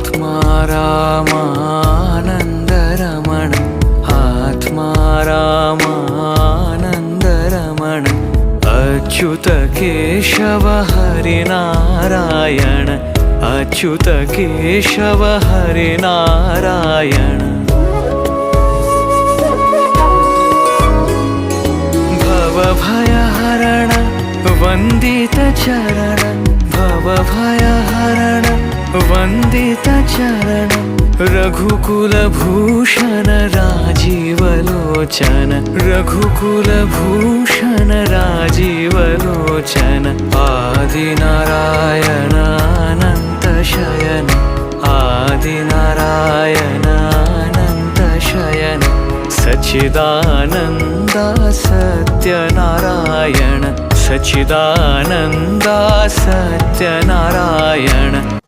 आत्मा रामानन्दरमण आत्मा रामानन्दरमण अच्युत केशव हरिनारायण अच्युत केशव हरिनारायण भवभयहरण वन्दित चरण भवभयहरण वन्दित चरण रघुकुलभूषण राजीवलोचन रघुकुलभूषण राजीवलोचन आदिनारायण अनंत शयन आदिनारायण अनंत शयन सच्चिदानन्द सत्यनारायण सच्चिदानन्द सत्यनारायण।